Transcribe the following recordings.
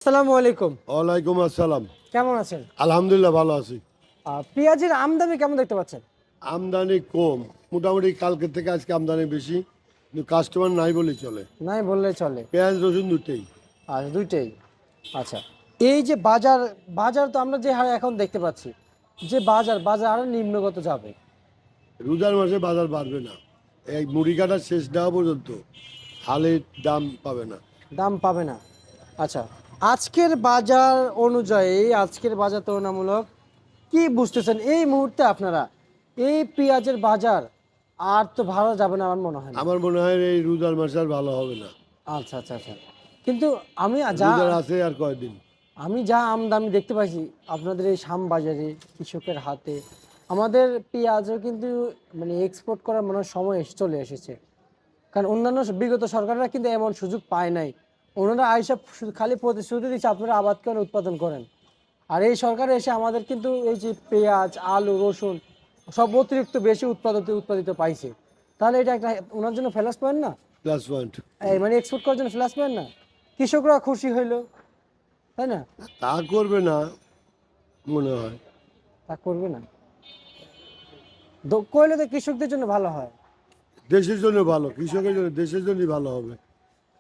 আসসালামু আলাইকুম। ওয়ালাইকুম আসসালাম। কেমন আছেন? আলহামদুলিল্লাহ ভালো আছি। পেঁয়াজের আমদানি কেমন দেখতে পাচ্ছেন? আমদানি কম, মোটামুটি কালকের থেকে আজকে আমদানি বেশি, কিন্তু কাস্টমার নাই বলেই চলে। নাই বললেই চলে। পেঁয়াজ রসুন দুটেই। আর দুইটাই। আচ্ছা। এই যে বাজার, বাজার তো আমরা যে হারে এখন দেখতে পাচ্ছি যে বাজার আরো নিম্নগত যাবে। রোজার মাসে বাজার বাড়বে না, এই মুড়ি কাটার শেষ দেওয়া পর্যন্ত হালের দাম পাবে না। দাম পাবে না। আচ্ছা। আজকের বাজার অনুযায়ী আজকের বাজার তুলনামূলক কি বুঝতেছেন এই মুহূর্তে আপনারা? এই পেঁয়াজের বাজার আর তো ভালো যাবে না আমার মনে হয় না। আমার মনে হয় এই রোজার মাসে আর ভালো হবে না। আচ্ছা, আচ্ছা, আচ্ছা। কিন্তু আমি যা রোজার আছে আর কয়দিন। আমি যা আমদানি দেখতে পাইছি আপনাদের এই শ্যামবাজারে কৃষকের হাতে, আমাদের পেঁয়াজও কিন্তু মানে এক্সপোর্ট করার মনে হয় সময় চলে এসেছে। কারণ অন্যান্য বিগত সরকাররা কিন্তু এমন সুযোগ পায় নাই। ওনারা আইসা শুধু খালি প্রতিশ্রুতি দিচ্ছে আপনারা আবাদ করেন, উৎপাদন করেন। আর এই সরকার এসে আমাদের কিন্তু এই যে পেঁয়াজ, আলু, রসুন সব অতিরিক্ত বেশি উৎপাদিত পাইছে। তাহলে এটা একটা ওনার জন্য প্লাস পয়েন্ট না? Plus point. এই মানে এক্সপোর্ট করার জন্য প্লাস পয়েন্ট না? কৃষকরা খুশি হইলো, তাই না? তা করবে না মনে হয়। তা করবে না। করলে তো কৃষকদের জন্য ভালো হয়। দেশের জন্য ভালো, কৃষকের জন্য, দেশের জন্যই ভালো হবে।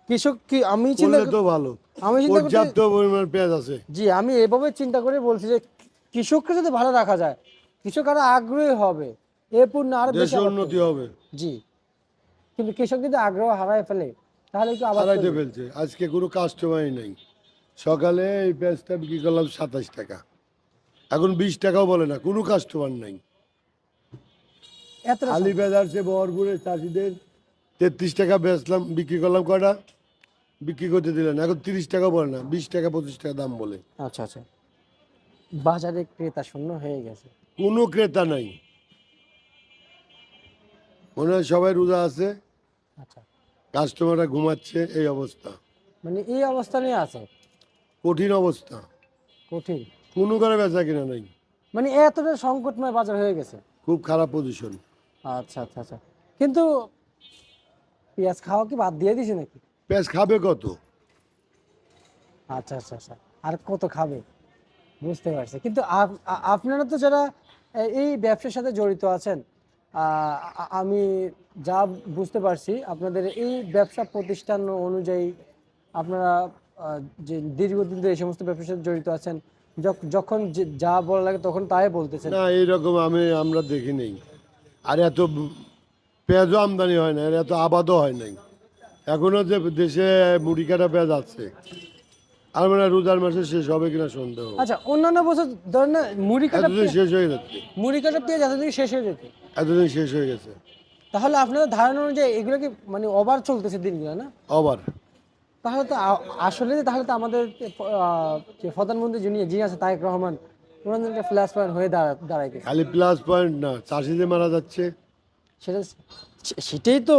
কৃষক কি করলে তো ভালো। আমি চিন্তা করতে পর্যাপ্ত পরিমাণ পেঁয়াজ আছে। জি আমি এভাবে চিন্তা করে বলছি যে কৃষককে যদি ভালো রাখা যায়, কৃষক আরো আগ্রহী হবে, এ পূর্ণ আরো বেশি দেশের আবাদ উন্নতি করবে। হবে। জি। কিন্তু কৃষক যদি আগ্রহ হারায় ফেলে তাহলে কি আবাদ হারাইতে করবে? ফেলছে, আজকে কোনো কাস্টমারই নেই। সকালে এই পেঁয়াজটা বিক্রি করলাম 27 টাকা, এখন 20 টাকাও বলে না, কোনো কাস্টমার নাই। এতটা আলি পেঁয়াজ আসছে বহরপুরের চাষিদের, 33 টাকা বেচলাম, বিক্রি করলাম কয়টা, বিক্রি করতে দিলেন, এখন 30 টাকা বলে না, 20 টাকা 25 টাকা দাম বলে। আচ্ছা, আচ্ছা। বাজারে ক্রেতা শূন্য হয়ে গেছে। কোনো ক্রেতা নাই, মনে হয় সবাই রোজা আছে, আচ্ছা। কাস্টমাররা ঘুমাচ্ছে, এই অবস্থা। মানে এই অবস্থা নিয়ে আছে। কঠিন অবস্থা, কঠিন। কোনো করে বেচা কিনা নাই, মানে এতটা সংকটময় বাজার হয়ে গেছে। খুব খারাপ পজিশন। আচ্ছা, আচ্ছা, আচ্ছা। কিন্তু পেঁয়াজ খাওয়া কি বাদ দিয়ে দিছে নাকি? পেঁয়াজ খাবে কত? আচ্ছা, আচ্ছা, আচ্ছা। আর কত খাবে? বুঝতে পারছি। কিন্তু আপনারা তো যারা এই ব্যবসার সাথে জড়িত আছেন, আমি যা বুঝতে পারছি আপনাদের এই ব্যবসা প্রতিষ্ঠান অনুযায়ী আপনারা যে দীর্ঘদিন ধরে এই সমস্ত ব্যবসার সাথে জড়িত আছেন, যখন যা বলা লাগে তখন তাই বলতেছেন। না, এইরকম আমরা দেখি নেই। আর এত পেঁয়াজও আমদানি হয় না, আর এত আবাদও হয় নাই। এখনো যে দেশে মুড়ি কাটা পেঁয়াজ আছে, আর মানে রোজার মাসে শেষ হবে কিনা সন্দেহ। আচ্ছা, অন্যান্য বছর ধরেন না এতদিন শেষ হয়ে যাচ্ছে, মুড়ি কাটা পেঁয়াজ এতদিন শেষ হয়ে যেত। এতদিন শেষ হয়ে গেছে। তাহলে আপনাদের ধারণা অনুযায়ী এগুলো কি মানে ওভার চলতেছে দিনগুলো না? আবার তাহলে তো আসলে তাহলে তো আমাদের যে প্রধানমন্ত্রী যিনি আছে তারেক রহমান, ওনাদের একটা প্লাস পয়েন্ট হয়ে দাঁড়াইতেছে। খালি প্লাস পয়েন্ট না, চাষি যে মারা যাচ্ছে। সেটা সেটাই তো।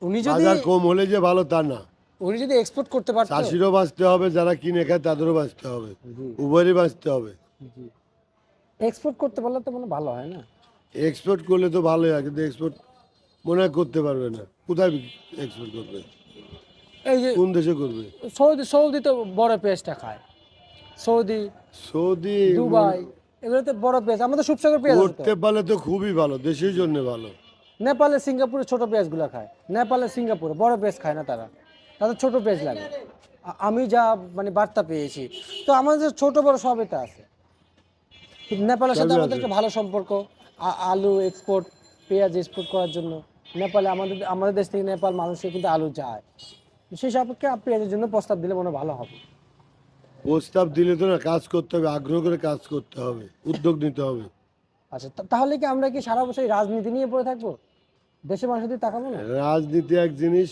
উনি যদি বাজার কম হলে যে ভালো তা না, উনি যদি এক্সপোর্ট করতে পারতো। চাষিরও বাঁচতে হবে, যারা কিনে খায় তাদেরও বাঁচতে হবে, জি, উভয়েরই বাঁচতে হবে। জি। এক্সপোর্ট করতে পারলে তো মানে ভালো হয় না? এক্সপোর্ট করলে তো ভালোই হয়, কিন্তু এক্সপোর্ট মনে হয় করতে পারবে না। কোথায় এক্সপোর্ট করবে, এই যে কোন দেশে করবে? সৌদি তো বড় পেঁয়াজটা খায়। সৌদি, সৌদি দুবাই, এগুলোতে বড় পেঁয়াজ, আমাদের সুপসাগর পেঁয়াজ আছে তো। করতে পারলে তো খুবই ভালো, দেশের জন্য ভালো। নেপালে, সিঙ্গাপুরে ছোট পেঁয়াজগুলো খায়। নেপালে, সিঙ্গাপুরে বড় পেঁয়াজ খায় না তারা, তাদের ছোট পেঁয়াজ লাগে। আমি যা মানে বার্তা পেয়েছি, তো আমাদের ছোট বড় সবই তো আছে। কিন্তু নেপালের সাথে সবই আমাদের আছে। একটা ভালো সম্পর্ক। আলু এক্সপোর্ট, পেঁয়াজ এক্সপোর্ট করার জন্য নেপালে আমাদের দেশ থেকে নেপাল মানুষের কিন্তু আলু যায়। সেই সাপেক্ষে পেঁয়াজের জন্য প্রস্তাব দিলে মনে হয় ভালো হবে। প্রস্তাব দিলে তো না, কাজ করতে হবে, আগ্রহ করে কাজ করতে হবে, উদ্যোগ নিতে হবে। আচ্ছা, তাহলে কি আমরা কি সারা বছর এই রাজনীতি নিয়ে পড়ে থাকবো? দেশের মানুষের দিকে তাকাবো না? রাজনীতি এক জিনিস,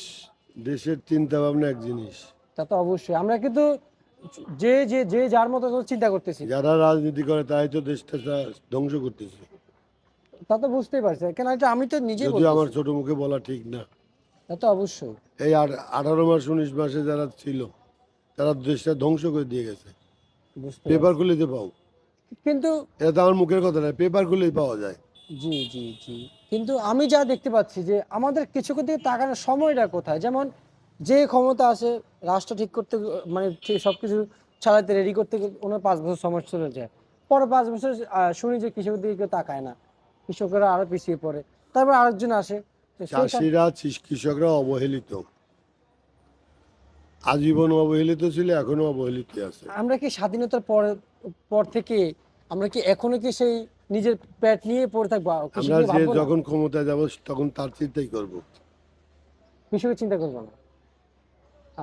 দেশের চিন্তা ভাবনা এক জিনিস। তা তো অবশ্যই। আমরা কিন্তু যে যার মতো করে চিন্তা করতেছি। যারা রাজনীতি করে তাই তো দেশটা ধ্বংস করতেছে। তা তো বুঝতেই পারছি, কেন এটা আমি তো নিজেই যদিও আমার বলতেছি। ছোট মুখে বলা ঠিক না। তা তো অবশ্যই। এই 18 মাস 19 মাসে যারা ছিল, তারা দেশটা ধ্বংস করে দিয়ে গেছে। বুঝতে পেপার পারছি। খুলেতে পাও, কিন্তু এটা তো আমার মুখের কথা না, পেপার খুলেই পাওয়া যায়। জি, জি, জি। কিন্তু আমি যা দেখতে পাচ্ছি যে আমাদের কিছুকে দিকে তাকানোর সময়টা কোথায়? যেমন যে ক্ষমতা আছে রাষ্ট্র ঠিক করতে, মানে ঠিক সবকিছু চালাতে রেডি করতে ওনার 5 বছর সময় চলে যায়। পরে 5 বছর শুনি যে কৃষকের দিকে কেউ তাকায় না, কৃষকেরা আরো পিছিয়ে পড়ে। তারপর আরেকজন আসে, তো চাষিরা কৃষকরা অবহেলিত, আজীবন অবহেলিত ছিল, এখনো অবহেলিত আছে। আমরা কি স্বাধীনতার পর থেকে আমরা কি এখনো কি সেই নিজের পেট নিয়ে পড়ে থাকবো, কৃষি আমরা নিয়ে যে ভাববো না, যখন ক্ষমতায় যাব তখন তার চিন্তাই করব। কৃষকের চিন্তা করবো না?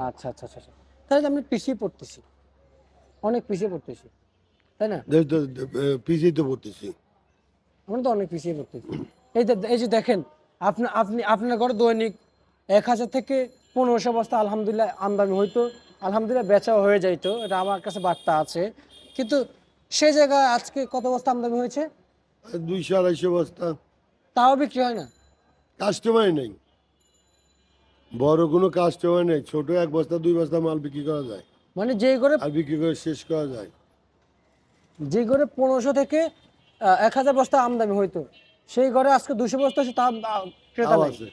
আচ্ছা আচ্ছা আচ্ছা আচ্ছা। তাহলে আমরা পিছিয়ে পড়তেছি, অনেক পিছিয়ে পড়তেছি, তাই না? পিছিয়ে তো পড়তেছি। আমরা তো অনেক পিছিয়ে পড়তেছি। এই যে দেখেন, আপনার ঘরে দৈনিক 1000 থেকে 1500 বস্তা আলহামদুলিল্লাহ আমদানি হইতো, আলহামদুলিল্লাহ বেচাও হয়ে যাইতো, এটা আমার কাছে বার্তা আছে। কিন্তু সেই জায়গায় আজকে কত বস্তা আমদানি হয়েছে? 200-250 বস্তা। তাও বিক্রি হয় না। কাস্টমার নেই, বড় কোনো কাস্টমার নেই। ছোট 1 বস্তা 2 বস্তা মাল বিক্রি করা যায়, মানে আর বিক্রি করে শেষ করা যায়। যে ঘরে 1500 থেকে 1000 বস্তা আমদানি হইতো, সেই ঘরে আজকে 200 বস্তা আছে, তা ক্রেতা তাও নাই, আছে।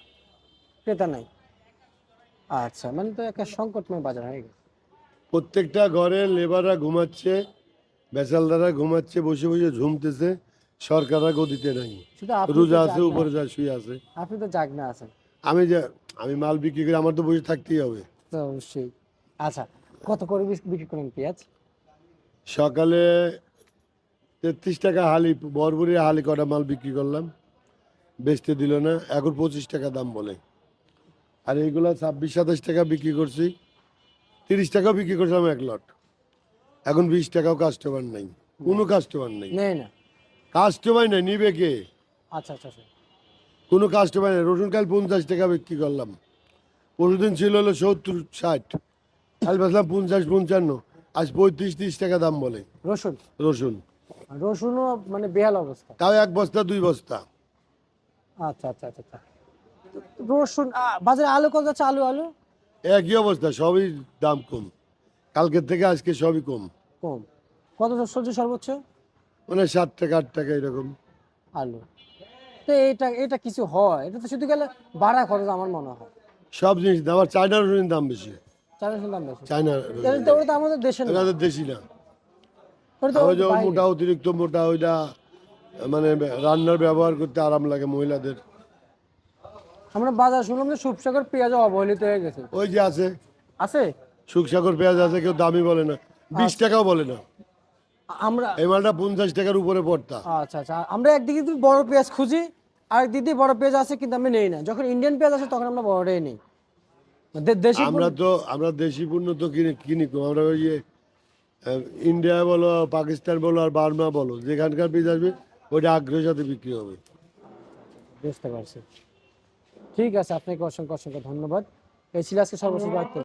ক্রেতা নাই। আচ্ছা, মানে তো একটা সংকটময় বাজার হয়ে গেছে। প্রত্যেকটা ঘরে লেবাররা ঘুমাচ্ছে, বেচালদাররা ঘুমাচ্ছে, বসে বসে ঝুমতেছে, সরকাররা গদিতে নাই। শুধু আপনি তো রোজা আছে, জাগনা, উপরে যা শুয়ে আছে। আপনি তো জাগনা আছেন। আমি যে আমি মাল বিক্রি করি, আমার তো বসে থাকতেই হবে। তো অবশ্যই। আচ্ছা, কত করে বিক্রি করেন পেঁয়াজ? সকালে 33 টাকা হালি, বরবরি হালি কটা মাল বিক্রি করলাম, বেচতে দিল না। এখন 25 টাকা দাম বলে। আর এইগুলা 26-27 টাকা বিক্রি করছি, 30 টাকাও বিক্রি করছিলাম 1 লট। এখন 20 টাকাও কাস্টমার নাই, কোনো কাস্টমার নেই। নেই না। কাস্টমার নেই, নিবে কে? আচ্ছা আচ্ছা আচ্ছা। কোনো কাস্টমার নেই। রসুন কাল 50 টাকা বিক্রি করলাম, পরশুদিন ছিল হলো 70-60, কাল বেচলাম 50-55, আজ 35-30 টাকা দাম বলে রসুন, রসুন। রসুনও মানে বেহাল অবস্থা। তাও 1 বস্তা 2 বস্তা। আচ্ছা আচ্ছা আচ্ছা আচ্ছা। রসুন বাজারে আলু কত যাচ্ছে? আলু আলু একই অবস্থা, সবই দাম কম, কালকের থেকে আজকে সবই কম। কম। কত সবজি সর্বোচ্চ? মানে 7 টাকা 8 টাকা এরকম। আলু। তো এটা এটা কিছু হয়? এটা তো শুধু গেলে ভাড়া খরচ আমার মনে হয়। সব জিনিস দাম। আবার চায়না রসুনের দাম বেশি। চালের দাম বেশি। চায়না ওটা তো আমাদের দেশের না, এটাদের দেশি না। ওটা তো ওই যে বাইরে। মোটা, অতিরিক্ত মোটা, ওইটা মানে রান্নার ব্যবহার করতে আরাম লাগে মহিলাদের। আমরা বাজার শুনলাম যে সুপসাগর পেঁয়াজ অবহেলিত হয়ে গেছে। ওই যে আছে আছে? সুখসাগর পেঁয়াজ আছে, কেউ দামি বলে না, 20 টাকাও বলে না। আমরা এই মালটা 50 টাকার উপরে পড়তা। আচ্ছা আচ্ছা, আমরা একদিকে যদি বড় পেঁয়াজ খুঁজি, আরেক দিক দিয়ে বড় পেঁয়াজ আছে কিন্তু আমরা নেই না। যখন ইন্ডিয়ান পেঁয়াজ আসে তখন আমরা বড়টাই নেই। দেশি আমরা দেশি পণ্য তো কিনি কম। আমরা ওই যে ইন্ডিয়া বলো, পাকিস্তান বলো, আর বার্মা বলো, যেখানকার পেঁয়াজ আসবে ওইটা আগ্রহের সাথে বিক্রি হবে। বুঝতে পারছি। ঠিক আছে, আপনাকে অসংখ্য অসংখ্য ধন্যবাদ। এই ছিল আজকে সর্বশেষ বার্তা।